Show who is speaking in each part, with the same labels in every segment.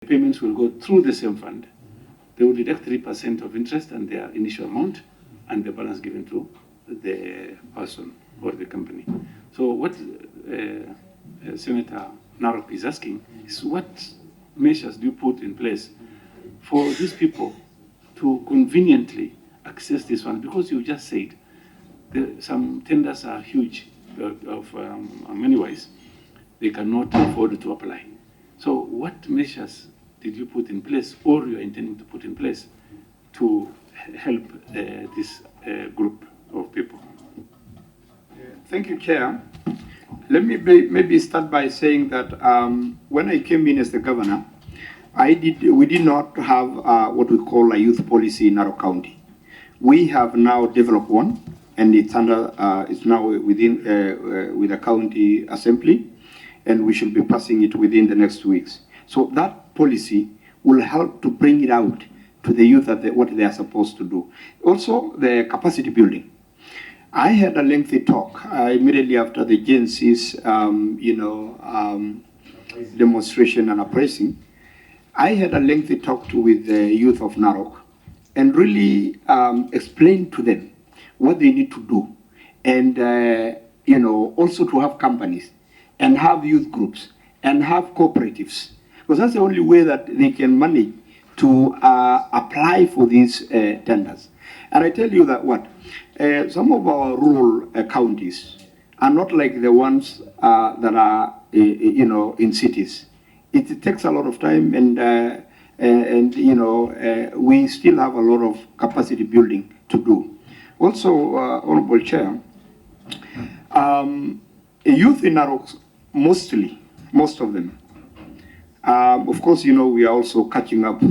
Speaker 1: payments will go through the same fund. They will deduct 3% of interest and their initial amount, and the balance given to the person or the company. So what Senator Narok is asking is, what measures do you put in place for these people to conveniently access this fund? Because you just said some tenders are huge of many ways. They cannot afford to apply. So what measures did you put in place, or you are intending to put in place, to help this group of people?
Speaker 2: Thank you, Chair. Let me maybe start by saying that when I came in as the governor, we did not have what we call a youth policy in Narok County. We have now developed one, and it's now within with the county assembly, and we should be passing it within the next 2 weeks. So that policy will help to bring it out to the youth at what they are supposed to do. Also, the capacity building. I had a lengthy talk immediately after the GNC's demonstration and uprising. I had a lengthy talk with the youth of Narok and really explained to them what they need to do, and also to have companies and have youth groups and have cooperatives, because that's the only way that they can manage to apply for these tenders. And I tell you that some of our rural counties are not like the ones that are in cities. It takes a lot of time, and we still have a lot of capacity building to do. Also, Honorable Chair, youth in Narok, most of them, of course, we are also catching up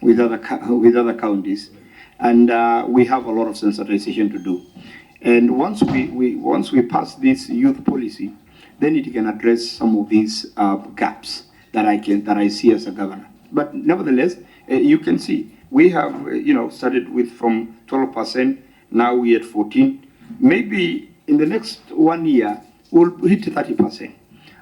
Speaker 2: with other counties, and we have a lot of sensitization to do. And once we pass this youth policy, then it can address some of these gaps that I see as a governor. But nevertheless, you can see we have started with from 12%. Now we're at 14. Maybe in the next 1 year we'll hit 30%.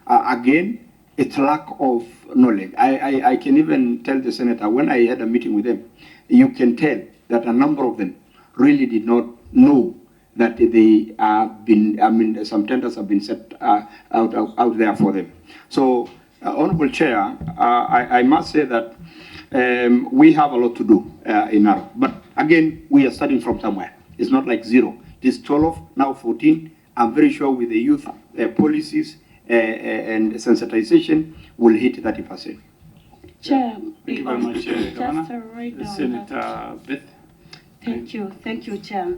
Speaker 2: Again, it's lack of knowledge. I can even tell the senator, when I had a meeting with them, you can tell that a number of them really did not know that they have been, some tenders have been set out there for them. So, Honorable Chair, I must say that we have a lot to do in Narok. But again, we are starting from somewhere. It's not like zero. It is 12, now 14. I'm very sure with the youth policies and sensitization will hit 30%.
Speaker 3: Chair,
Speaker 1: Thank you very much, Governor. Senator Beth.
Speaker 3: Thank you, Chair.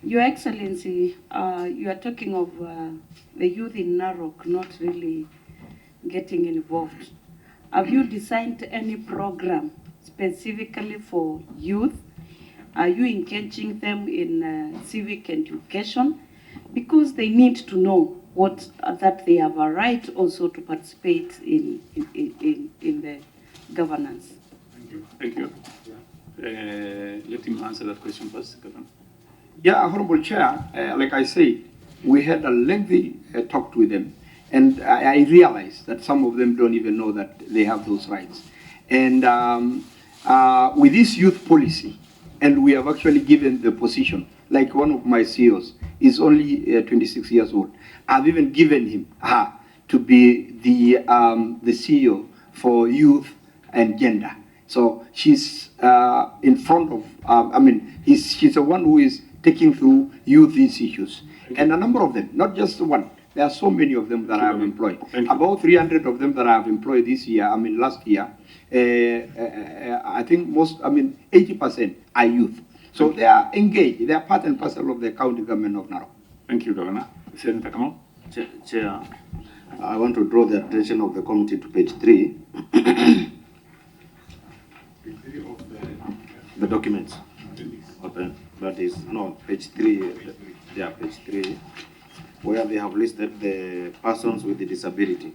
Speaker 3: Your Excellency, you are talking of the youth in Narok not really getting involved. Have you designed any program specifically for youth? Are you engaging them in civic education? Because they need to know that they have a right also to participate in the governance.
Speaker 1: Thank you. Let him answer that question first, Governor.
Speaker 2: Yeah, Honorable Chair, like I said, we had a lengthy talk with them, and I realized that some of them don't even know that they have those rights. And with this youth policy, and we have actually given the position, like one of my CEOs is only 26 years old. I've even given him to be the CEO for youth and gender. So she's in front of, she's the one who is taking through youth issues. And a number of them, not just one. There are so many of them that I have employed. About 300 of them that I have employed this year, last year. I think 80% are youth. So they are engaged. They are part and parcel of the county government of Narok.
Speaker 1: Thank you, Governor. Senator Kamal.
Speaker 4: Chair, I want to draw the attention of the committee to page 3. The documents. Okay. That is, no, page 3. Yeah, page 3. Where they have listed the persons with the disability.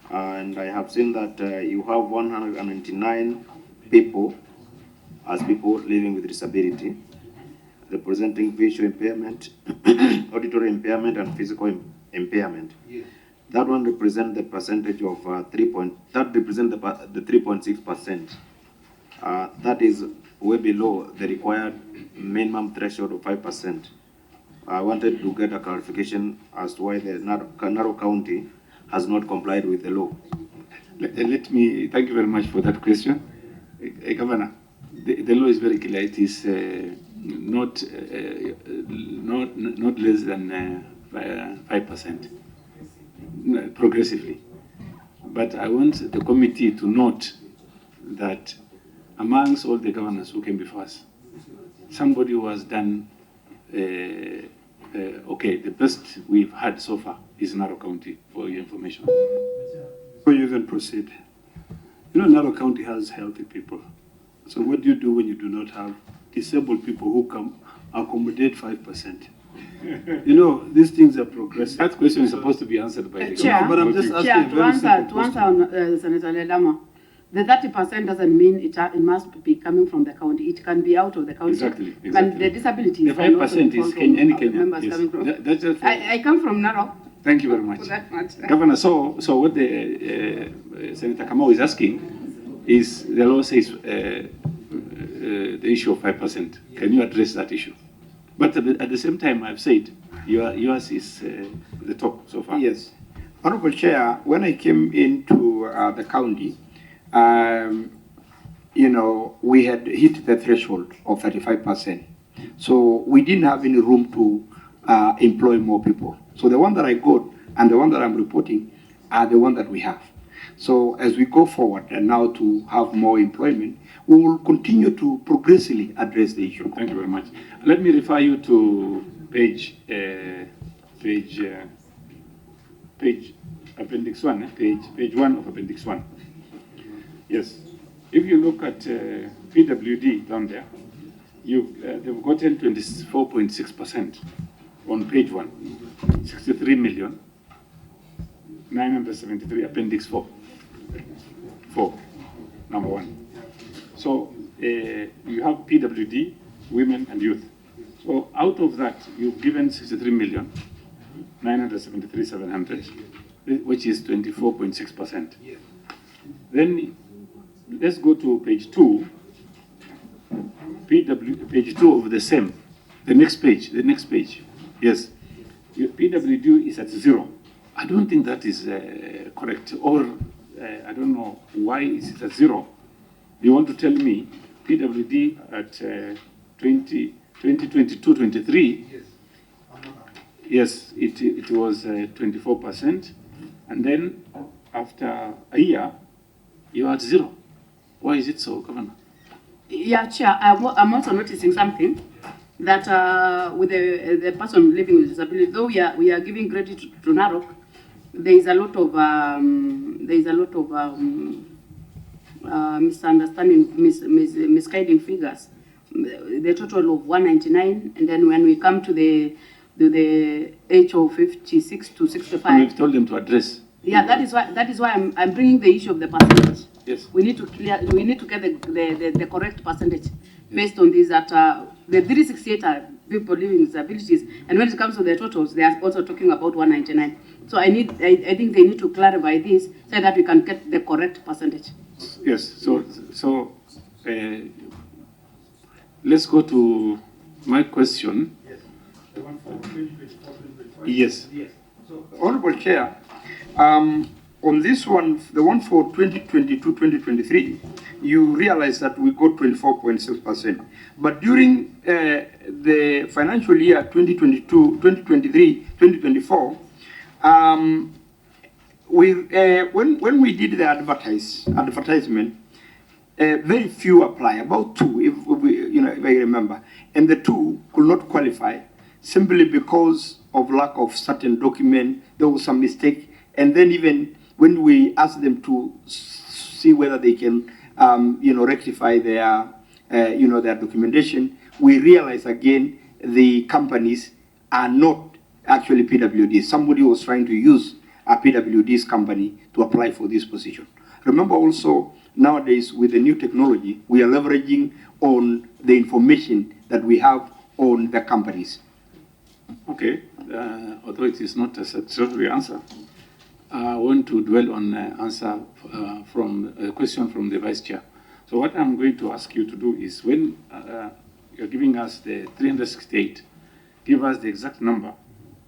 Speaker 4: And I have seen that you have 199 people as people living with disability, representing visual impairment, auditory impairment, and physical impairment.
Speaker 2: Yes.
Speaker 4: That one represents the percentage of that represents the 3.6%. That is way below the required minimum threshold of 5%. I wanted to get a clarification as to why the Narok County has not complied with the law.
Speaker 1: Let me thank you very much for that question. Governor, the law is very clear. It is not less than 5% progressively. But I want the committee to note that amongst all the governors who came before us, somebody who has done okay, the best we've had so far is Narok County, for your information.
Speaker 5: Before you even proceed, you know Narok County has healthy people. So what do you do when you do not have disabled people who can accommodate 5%? You know, these things are progressive.
Speaker 1: That question is supposed to be answered by the
Speaker 3: Chair,
Speaker 5: No, but I'm just asking
Speaker 3: Chair,
Speaker 5: a very simple
Speaker 3: to answer
Speaker 5: question.
Speaker 3: on, Senator Ledama, the 30% doesn't mean it must be coming from the county. It can be out of the county.
Speaker 1: Exactly.
Speaker 3: And the disabilities.
Speaker 1: The 5% is any Kenyan.
Speaker 3: Members
Speaker 1: Yes.
Speaker 3: coming from.
Speaker 1: That's just
Speaker 3: I come from Narok.
Speaker 1: Thank you very much.
Speaker 3: For that matter.
Speaker 1: Governor, so what the Senator Kamau is asking is the law says the issue of 5%. Can you address that issue? But at the same time, I've said yours is the top so far.
Speaker 2: Yes. Honorable Chair, when I came into the county, you know, we had hit the threshold of 35%. So we didn't have any room to employ more people. So the one that I got and the one that I'm reporting are the one that we have. So as we go forward and now to have more employment, we will continue to progressively address the issue.
Speaker 1: Thank you very much. Let me refer you to page appendix 1, page 1 of appendix 1. Yes. If you look at PWD down there, they've gotten 24.6% on page 1, 63 million, 973, appendix 4, number 1. So you have PWD, women and youth. So out of that, you've given 63 million, 973,700, which is 24.6%. Then let's go to page 2, page 2 of the same, the next page. Yes, your PWD is at 0. I don't think that is correct, or I don't know why is it at 0. You want to tell me PWD at 2022-23? Yes, it was 24%, and then after a year, you are at 0. Why is it so, Governor?
Speaker 3: Yeah, Chair, I'm also noticing something that with the person living with disability, though we are giving credit to Narok, there is a lot of misunderstanding, misguiding figures. The total of 199, and then when we come to the age of 56 to 65.
Speaker 1: And we've told them to address.
Speaker 3: Yeah, that is why I'm bringing the issue of the percentage.
Speaker 1: Yes.
Speaker 3: We need to get the correct percentage based on this, that the 368 are people living with disabilities, and when it comes to the totals, they are also talking about 199. So I think they need to clarify this so that we can get the correct percentage.
Speaker 1: Yes. So let's go to my question. Yes.
Speaker 2: Honorable Chair, on this one, the one for 2022-2023, you realize that we got 24.6%. But during the financial year 2022-2023-2024, when we did the advertisement, very few apply, about 2, if I remember, and the 2 could not qualify simply because of lack of certain document. There was some mistake, and then even when we asked them to see whether they can, rectify their, their documentation, we realized again the companies are not actually PWDs. Somebody was trying to use a PWD's company to apply for this position. Remember also, nowadays with the new technology, we are leveraging on the information that we have on the companies.
Speaker 1: Okay, although it is not a satisfactory answer, I want to dwell on answer from a question from the Vice Chair. So what I'm going to ask you to do is when you're giving us the 368, give us the exact number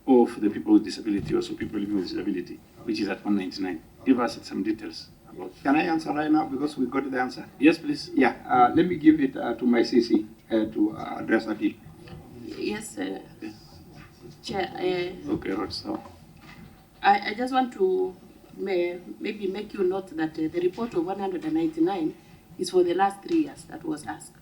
Speaker 1: of the people with disability, also people living with disability, which is at 199. Give us some details about.
Speaker 2: Can I answer right now because we got the answer?
Speaker 1: Yes, please.
Speaker 2: Yeah, let me give it to my CC to address that.
Speaker 3: Yes, Chair.
Speaker 1: Okay, right. So.
Speaker 3: I just want to maybe make you note that the report of 199 is for the last 3 years that was asked.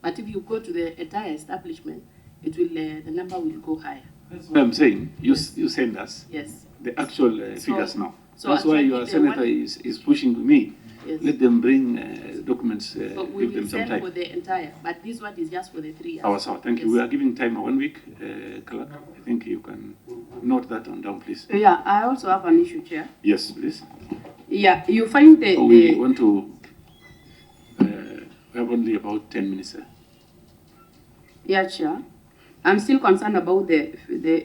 Speaker 3: But if you go to the entire establishment, it will the number will go higher.
Speaker 1: That's what I'm saying. You send us
Speaker 3: Yes.
Speaker 1: the actual figures now.
Speaker 3: So
Speaker 1: that's why
Speaker 3: actually
Speaker 1: your senator is pushing me.
Speaker 3: Yes.
Speaker 1: Let them bring documents,
Speaker 3: So we
Speaker 1: give
Speaker 3: will
Speaker 1: them some
Speaker 3: send
Speaker 1: time.
Speaker 3: for the entire, but this one is just for the 3 years.
Speaker 1: Thank you.
Speaker 3: Yes.
Speaker 1: We are giving time 1 week. Clerk, I think you can note that on down, please.
Speaker 3: Yeah, I also have an issue, Chair.
Speaker 1: Yes, please.
Speaker 3: Yeah, you find the...
Speaker 1: We want to, we have only about 10 minutes.
Speaker 3: Yeah, Chair. I'm still concerned about the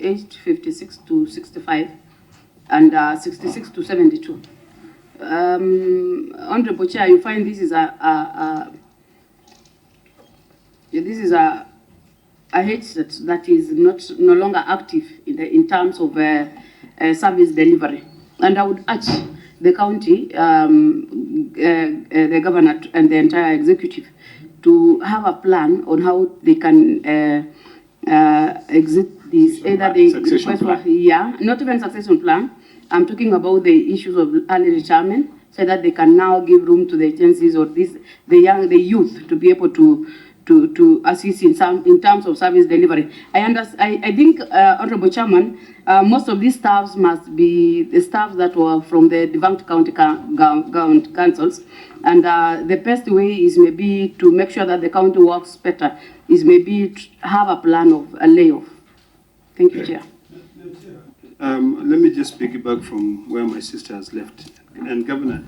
Speaker 3: aged 56 to 65 and 66 to 72. Honorable Chair, you find this is a age that is no longer active in terms of service delivery, and I would urge the county, the governor, and the entire executive to have a plan on how they can exit this. Either they request for not even succession plan. I'm talking about the issues of early retirement, so that they can now give room to the agencies or the youth to be able to assist in terms of service delivery. I think, Honorable Chairman, most of these staffs must be the staff that were from the defunct county councils, and the best way is maybe to make sure that the county works better is maybe to have a plan of a layoff. Thank you, Chair.
Speaker 5: Let me just piggyback from where my sister has left. And Governor,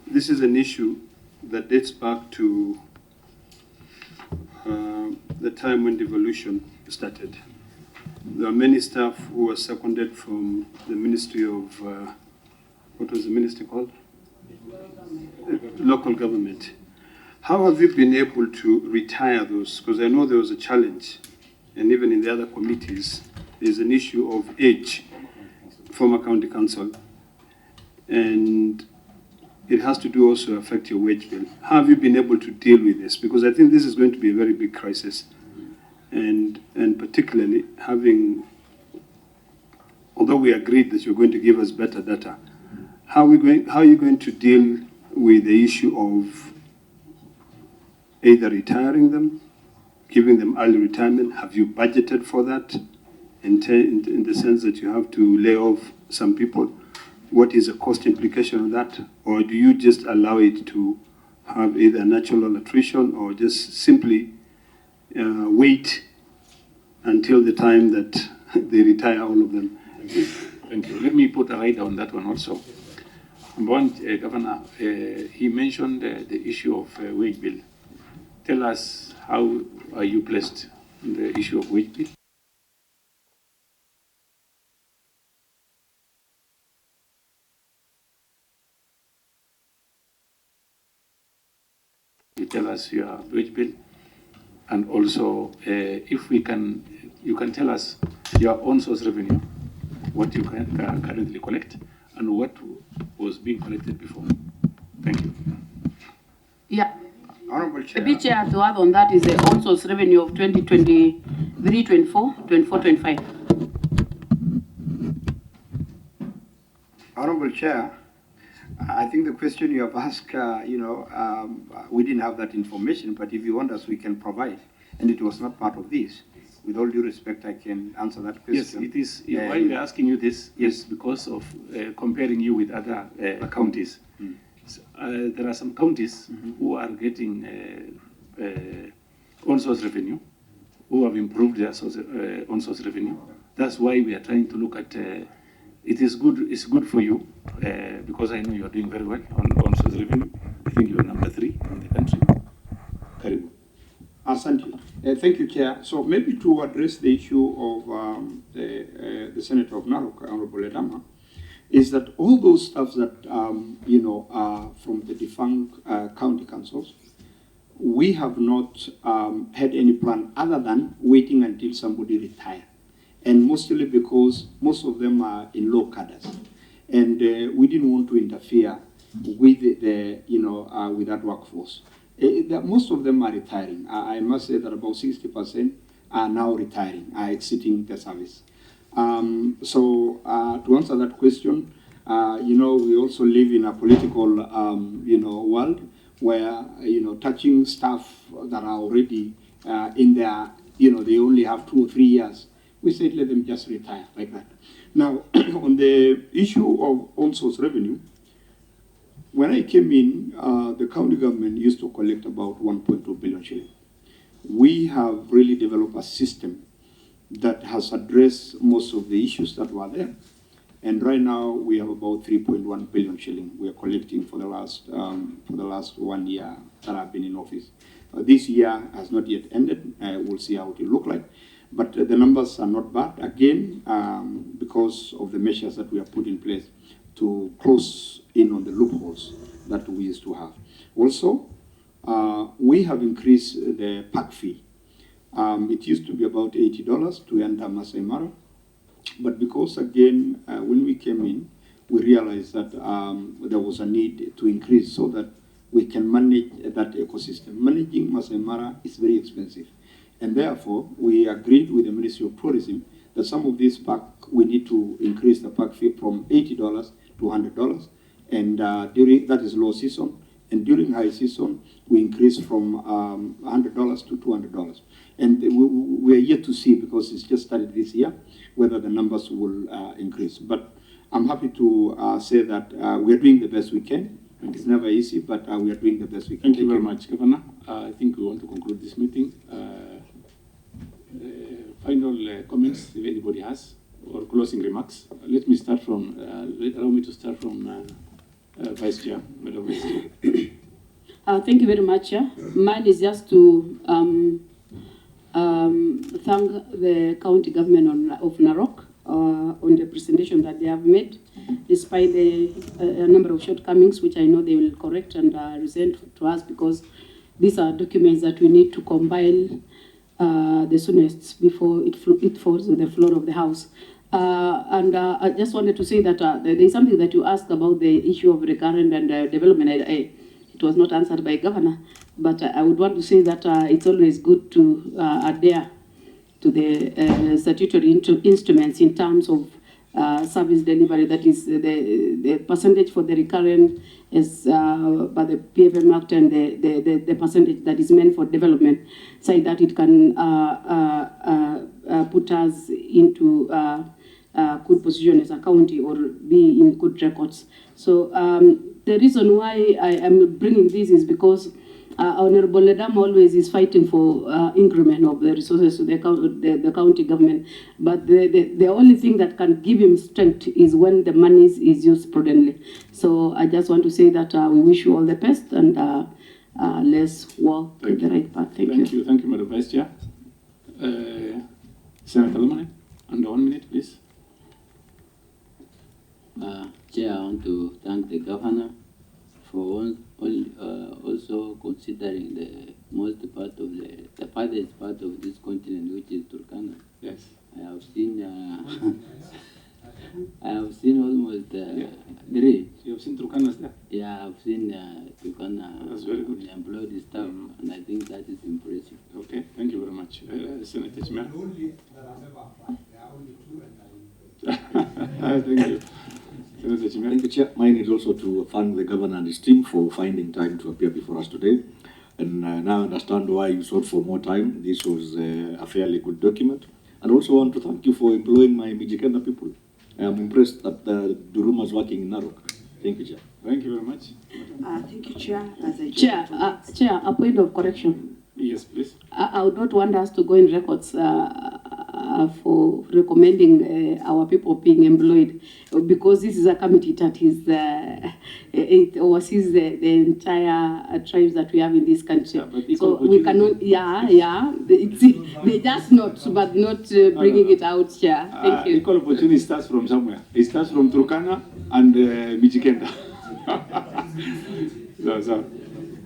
Speaker 5: this is an issue that dates back to the time when devolution started. There are many staff who were seconded from the Ministry of, what was the ministry called? Local government. How have you been able to retire those? Because I know there was a challenge, and even in the other committees, there's an issue of age, former county council, and it has to do also affect your wage bill. How have you been able to deal with this? Because I think this is going to be a very big crisis, and particularly having, although we agreed that you're going to give us better data, how are you going to deal with the issue of either retiring them, giving them early retirement? Have you budgeted for that in the sense that you have to lay off some people? What is the cost implication of that? Or do you just allow it to have either natural attrition or just simply wait until the time that they retire all of them?
Speaker 1: Thank you. Let me put a right on that one also. One, Governor, he mentioned the issue of wage bill. Tell us, how are you placed on the issue of wage bill? You tell us your wage bill, and also if we can, you can tell us your own source revenue, what you can currently collect, and what was being collected before. Thank you.
Speaker 3: Yeah.
Speaker 2: Honorable Chair.
Speaker 3: The Chair to add on that is the own source revenue of 2023, 24, 24, 25.
Speaker 2: Honorable Chair, I think the question you have asked, we didn't have that information, but if you want us, we can provide. And it was not part of this. With all due respect, I can answer that question.
Speaker 1: Yes, it is. Why we are asking you this is because of comparing you with other counties. There are some counties who are getting own source revenue, who have improved their own source revenue. That's why we are trying to look at. It is good. It's good for you because I know you are doing very well on own source revenue. I think you are number 3 in the country. Karibu.
Speaker 2: Thank you, Chair. So maybe to address the issue of the Senator of Narok, Honorable Edama, is that all those stuff that, are from the defunct county councils, we have not had any plan other than waiting until somebody retire. And mostly because most of them are in low cadres. And we didn't want to interfere with with that workforce. Most of them are retiring. I must say that about 60% are now retiring, are exiting the service. So to answer that question, we also live in a political, world where, touching staff that are already in their, they only have 2 or 3 years. We said let them just retire like that. Now, on the issue of on-source revenue, when I came in, the county government used to collect about 1.2 billion shillings. We have really developed a system that has addressed most of the issues that were there. And right now we have about 3.1 billion shilling we are collecting for the last 1 year that I've been in office. This year has not yet ended. We'll see how it will look like. But the numbers are not bad, again, because of the measures that we have put in place to close in on the loopholes that we used to have. Also, we have increased the park fee. It used to be about $80 to enter Masai Mara. But because, again, when we came in, we realized that there was a need to increase so that we can manage that ecosystem. Managing Masai Mara is very expensive. And therefore, we agreed with the Ministry of Tourism that some of these park, we need to increase the park fee from $80 to $100. And that is low season. And during high season, we increase from $100 to $200. And we are yet to see, because it's just started this year, whether the numbers will increase. But I'm happy to say that we are doing the best we can. It's never easy, but we are doing the best we can.
Speaker 1: Thank you very much, Governor. I think we want to conclude this meeting. Final comments, if anybody has, or closing remarks. Let me start from, allow me to start from Vice Chair, Madam Vice Chair.
Speaker 6: Thank you very much. Mine is just to thank the county government of Narok on the presentation that they have made, despite the number of shortcomings, which I know they will correct and present to us, because these are documents that we need to compile the soonest before it falls to the floor of the House. I just wanted to say that there is something that you asked about the issue of recurrent and development. It was not answered by Governor, but I would want to say that it's always good to adhere to the statutory instruments in terms of service delivery. That is the percentage for the recurrent is by the PFM Act, and the percentage that is meant for development, so that it can put us into good position as a county or be in good records. So the reason why I am bringing this is because Honorable Ledam always is fighting for increment of the resources to the county government. But the only thing that can give him strength is when the money is used prudently. So I just want to say that we wish you all the best, and let's walk to the right path. Thank you.
Speaker 1: Thank you, Madam Vice Chair. Senator Lomane, under 1 minute, please.
Speaker 7: Chair, I want to thank the governor for also considering the most part of the farthest part of this continent, which is Turkana.
Speaker 1: Yes.
Speaker 7: I have seen I have seen almost three.
Speaker 1: You have seen Turkanas there?
Speaker 7: Yeah, I've seen Turkana.
Speaker 1: That's very good.
Speaker 7: Employed staff, and I think that is impressive.
Speaker 1: Okay, thank you very much. Senator Chimera. Thank you. Senator Chimera.
Speaker 8: Thank you, Chair. Mine is also to thank the governor and his team for finding time to appear before us today. And now I understand why you sought for more time. This was a fairly good document. And also want to thank you for employing my Mijikenda people. I am impressed that the Duruma is working in Narok. Thank you, Chair.
Speaker 1: Thank you very much.
Speaker 3: Thank you, Chair. As I
Speaker 6: Chair, a point of correction.
Speaker 1: Yes, please.
Speaker 6: I would not want us to go in records for recommending our people being employed, because this is a committee that is it oversees the entire tribes that we have in this country. So we cannot, they just not, but not bringing it out here. Thank you.
Speaker 1: Equal opportunity starts from somewhere. It starts from Turkana and Mijikenda. So.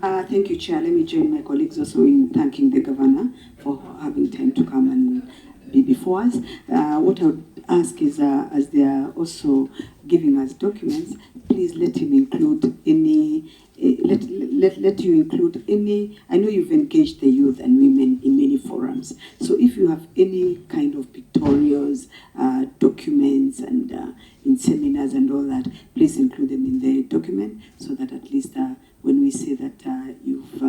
Speaker 9: Thank you, Chair. Let me join my colleagues also in thanking the Governor for having time to come and be before us. What I would ask is, as they are also giving us documents, please let him include any, let you include any, I know you've engaged the youth and women in many forums, so if you have any kind of pictorials, documents, and in seminars and all that, please include them in the document, so that at least when we say that you've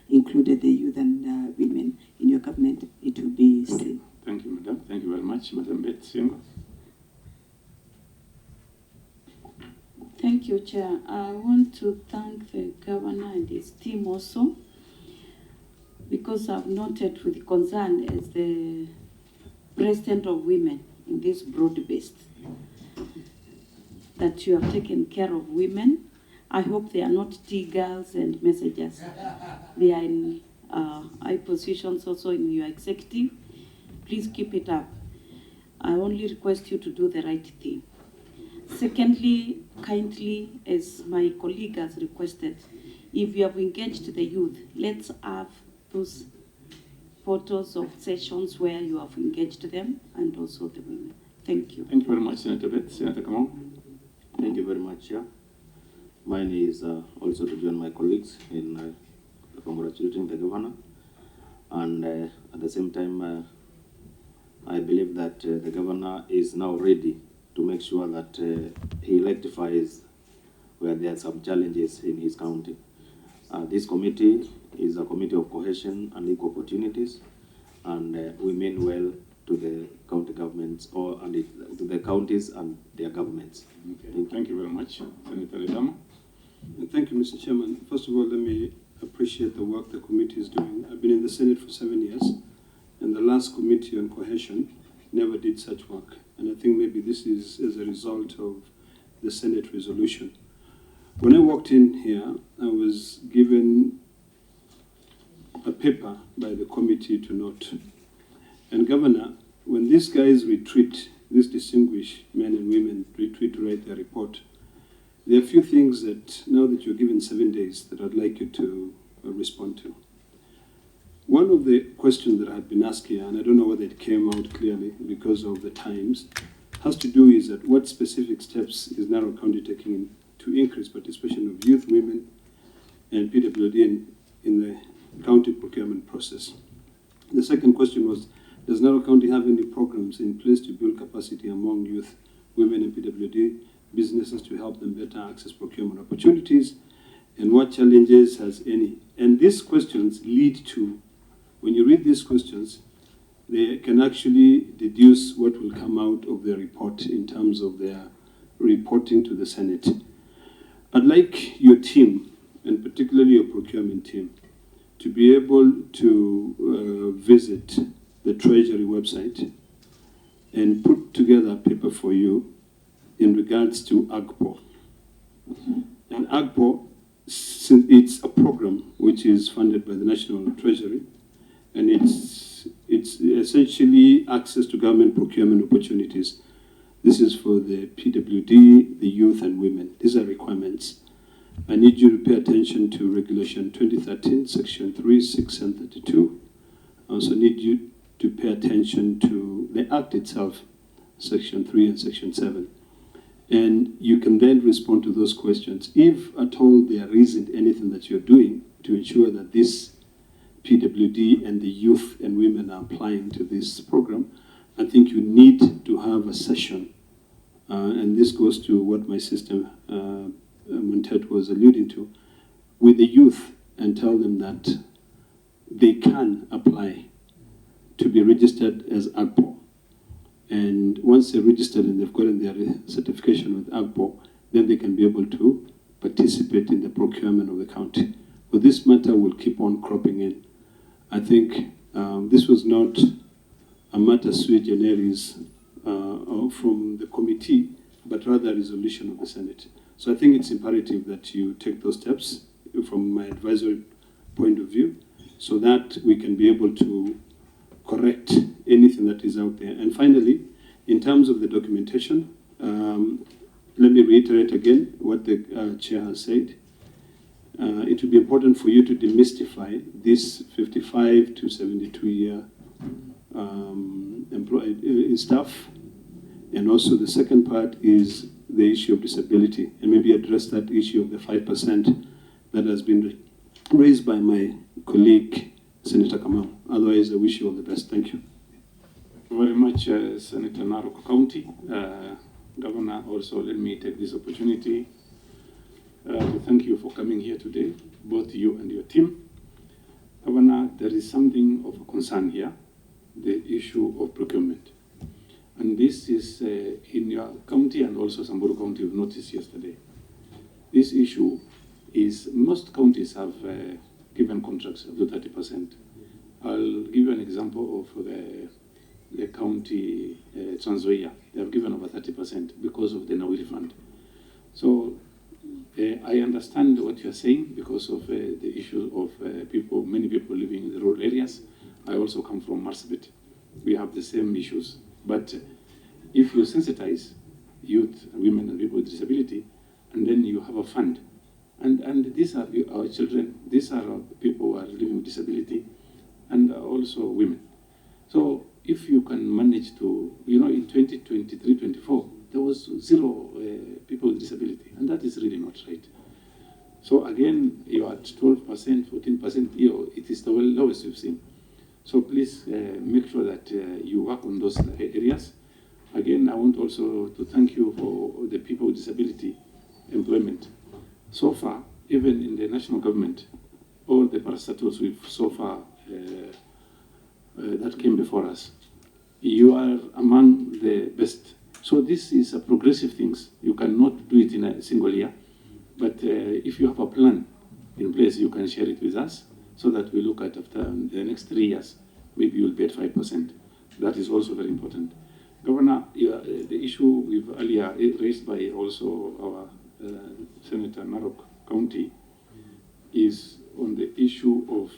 Speaker 9: included the youth and women in your government, it will be seen.
Speaker 1: Thank you, Madam. Thank you very much, Madam Beth Singo.
Speaker 3: Thank you, Chair. I want to thank the Governor and his team also, because I've noted with concern as the President of Women in this broad-based, that you have taken care of women. I hope they are not tea girls and messengers. They are in high positions also in your executive. Please keep it up. I only request you to do the right thing. Secondly, kindly, as my colleague has requested, if you have engaged the youth, let's have those photos of sessions where you have engaged them and also the women. Thank you.
Speaker 1: Thank you very much, Senator Beth. Senator Kamau.
Speaker 4: Thank you very much, Chair. Mine is also to join my colleagues in congratulating the Governor. And at the same time, I believe that the Governor is now ready to make sure that he rectifies where there are some challenges in his county. This committee is a committee of cohesion and equal opportunities, and we mean well to the county governments to the counties and their governments.
Speaker 1: Okay. Thank you very much, Senator Ledama.
Speaker 5: Thank you, Mr. Chairman. First of all, let me appreciate the work the committee is doing. I've been in the Senate for 7 years, and the last committee on cohesion never did such work. And I think maybe this is as a result of the Senate resolution. When I walked in here, I was given a paper by the committee to note. And Governor, when these guys retreat, these distinguished men and women retreat to write their report, there are a few things that, now that you're given 7 days, that I'd like you to respond to. One of the questions that I had been asked here, and I don't know whether it came out clearly because of the times, has to do is that what specific steps is Narok County taking to increase participation of youth, women, and PWD in the county procurement process. The second question was, does Narok County have any programs in place to build capacity among youth, women, and PWD businesses to help them better access procurement opportunities? And what challenges has any? And these questions lead to, when you read these questions, they can actually deduce what will come out of the report in terms of their reporting to the Senate. I'd like your team, and particularly your procurement team, to be able to visit the Treasury website and put together a paper for you in regards to AGPO. And AGPO, it's a program which is funded by the National Treasury, and it's essentially access to government procurement opportunities. This is for the PWD, the youth, and women. These are requirements. I need you to pay attention to Regulation 2013, Section 3, 6, and 32. I also need you to pay attention to the Act itself, Section 3 and Section 7. And you can then respond to those questions. If at all there isn't anything that you're doing to ensure that this PWD and the youth and women are applying to this program, I think you need to have a session. And this goes to what my sister Montet was alluding to, with the youth, and tell them that they can apply to be registered as AGPO. And once they're registered and they've gotten their certification with AGPO, then they can be able to participate in the procurement of the county. But this matter will keep on cropping in. I think this was not a matter sui generis from the committee, but rather a resolution of the Senate. So I think it's imperative that you take those steps from my advisory point of view, so that we can be able to correct anything that is out there. And finally, in terms of the documentation, let me reiterate again what the chair has said. It will be important for you to demystify this 55 to 72 year employed staff. And also the second part is the issue of disability, and maybe address that issue of the 5% that has been raised by my colleague, Senator Kamau. Otherwise, I wish you all the best. Thank you.
Speaker 1: Thank you very much, Senator Narok County. Governor, also let me take this opportunity to thank you for coming here today, both you and your team. Governor, there is something of a concern here, the issue of procurement. And this is in your county and also Samburu County, we've noticed yesterday. This issue is most counties have given contracts up to 30%. I'll give you an example of the county Trans Nzoia. They have given over 30% because of the Nawiri Fund. So I understand what you're saying because of the issue of many people living in the rural areas. I also come from Marsabit. We have the same issues. But if you sensitize youth, women, and people with disability, and then you have a fund, and these are our children, these are our people who are living with disability, and also women. So if you can manage to, in 2023-24, there was 0 people with disability, and that is really not right. So again, you are at 12%, 14%, it is the lowest you've seen. So please make sure that you work on those areas. Again, I want also to thank you for the people with disability employment. So far, even in the national government, all the parastatals we've so far that came before us, you are among the best. So this is a progressive things. You cannot do it in a single year. But if you have a plan in place, you can share it with us, so that we look at after the next 3 years, maybe you'll be at 5%. That is also very important. Governor, the issue we've earlier raised by also our Senator Narok County is on the issue of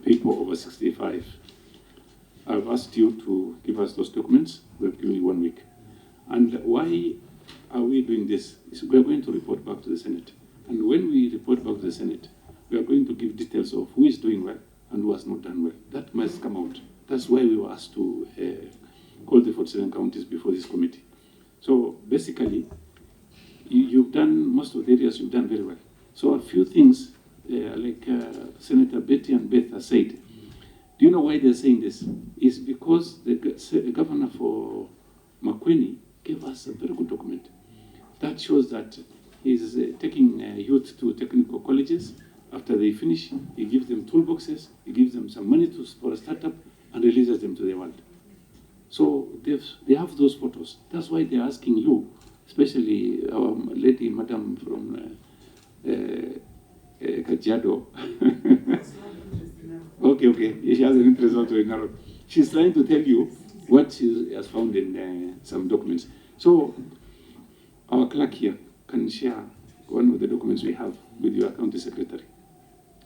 Speaker 1: people over 65. I've asked you to give us those documents. We've given you 1 week. And why are we doing this? We are going to report back to the Senate. And when we report back to the Senate, we are going to give details of who is doing well and who has not done well. That must come out. That's why we were asked to call the 47 counties before this committee. So basically, you've done, most of the areas you've done very well. So a few things, like Senator Betty and Beth have said, do you know why they're saying this? It's because the governor for Makueni gave us a very good document. That shows that he's taking youth to technical colleges. After they finish, he gives them toolboxes, he gives them some money for a startup, and releases them to the world. So they have those photos. That's why they're asking you, especially our lady, madam from Kajiado. Okay, she has an interest also in Narok. She's trying to tell you what she has found in some documents. So our clerk here can share one of the documents we have with your county secretary,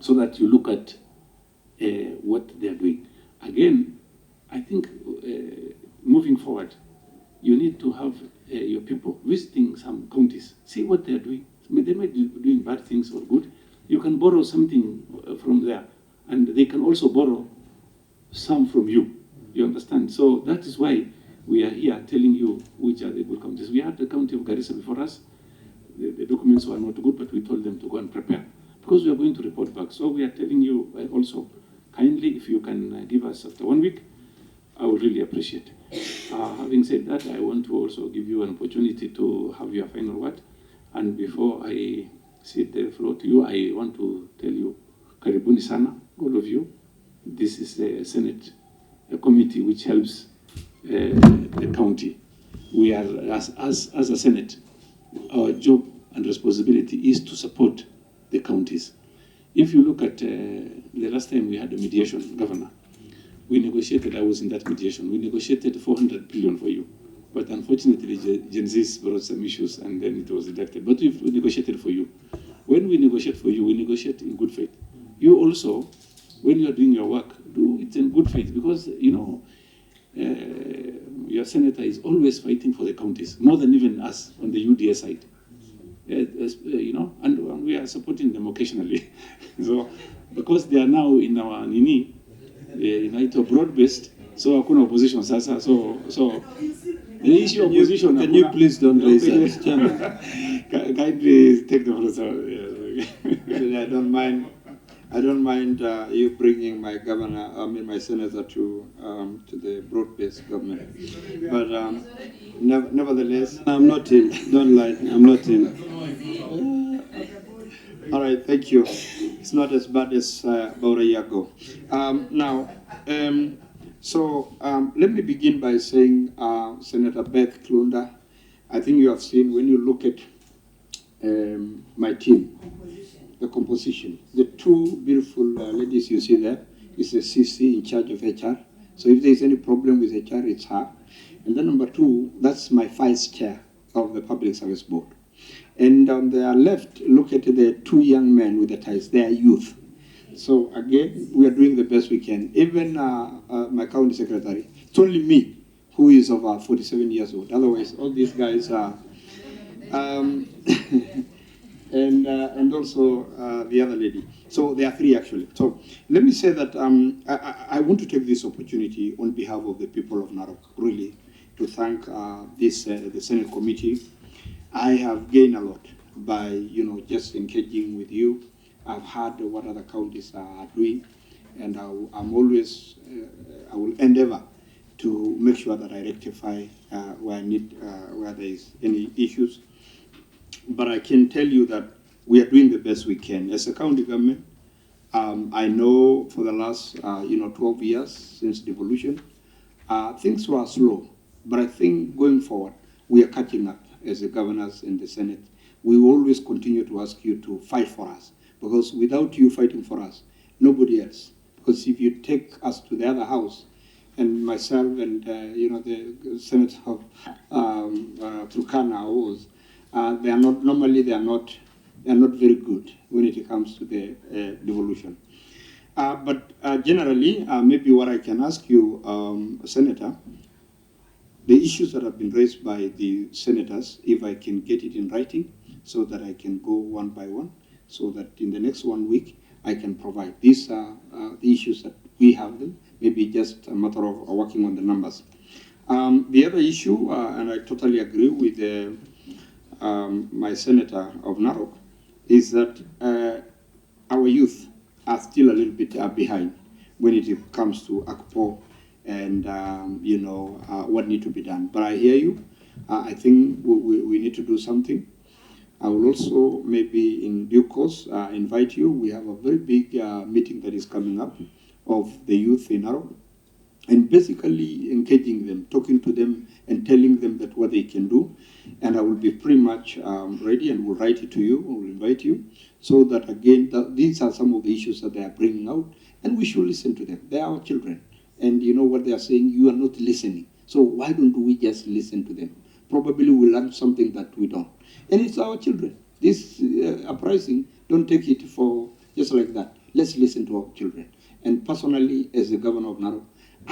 Speaker 1: so that you look at what they are doing. Again, I think moving forward, you need to have your people visiting some counties, see what they are doing. They might be doing bad things or good. You can borrow something from there, and they can also borrow some from you. You understand? So that is why we are here telling you which are the good counties. We had the county of Garissa before us. The documents were not good, but we told them to go and prepare, because we are going to report back. So we are telling you also, kindly, if you can give us after 1 week, I would really appreciate. Having said that, I want to also give you an opportunity to have your final word. And before I cede the floor to you, I want to tell you, karibuni sana, all of you. This is the Senate committee which helps the county. We are, as a Senate, our job and responsibility is to support the counties. If you look at the last time we had a mediation, Governor, we negotiated, I was in that mediation, we negotiated 400 billion for you. But unfortunately, Gen Z's brought some issues and then it was rejected. But we negotiated for you. When we negotiate for you, we negotiate in good faith. You also, when you are doing your work, do it in good faith because, you know, your senator is always fighting for the counties, more than even us on the UDA side. You know, and we are supporting them occasionally. So, because they are now in our Nini, inaitwa broad-based, so hakuna opposition sasa, so the issue of opposition.
Speaker 5: Can you please don't raise that, Chairman?
Speaker 1: Kindly take the floor, sir.
Speaker 2: Actually, I don't mind you bringing my governor, my senator to the broad-based government. But nevertheless,
Speaker 5: I'm not in. Don't lie. I'm not in.
Speaker 2: all right, thank you. It's not as bad as about a year ago. Let me begin by saying, Senator Beth Klunda, I think you have seen when you look at my team, the composition. The two beautiful ladies you see there is a CC in charge of HR. So if there's any problem with HR, it's her. And then number two, that's my vice chair of the Public Service Board. And on their left, look at the two young men with the ties. They are youth. So again, we are doing the best we can. Even my county secretary, it's only me who is over 47 years old. Otherwise, all these guys are... and also the other lady. So there are three actually. So let me say that I want to take this opportunity on behalf of the people of Narok, really, to thank the Senate committee. I have gained a lot by just engaging with you. I've heard what other counties are doing, and I'm always I will endeavor to make sure that I rectify where there is any issues. But I can tell you that we are doing the best we can. As a county government, I know for the last 12 years since devolution, things were slow. But I think going forward, we are catching up as the governors and the Senate. We will always continue to ask you to fight for us. Because without you fighting for us, nobody else. Because if you take us to the other house, and myself and the Senator of Turkana, they are not very good when it comes to the devolution. But generally, maybe what I can ask you, Senator, the issues that have been raised by the senators, if I can get it in writing, so that I can go one by one, so that in the next 1 week I can provide. These are the issues that we have them. Maybe just a matter of working on the numbers. The other issue, and I totally agree with my senator of Narok, is that our youth are still a little bit behind when it comes to ACPO and what needs to be done. But I hear you. I think we need to do something. I will also maybe in due course invite you. We have a very big meeting that is coming up of the youth in Narok, and basically engaging them, talking to them and telling them that what they can do. And I will be pretty much ready and will write it to you, I will invite you, so that again, these are some of the issues that they are bringing out, and we should listen to them. They are our children. And you know what they are saying, you are not listening. So why don't we just listen to them? Probably we'll learn something that we don't. And it's our children. This uprising, don't take it for just like that. Let's listen to our children. And personally, as the governor of Narok,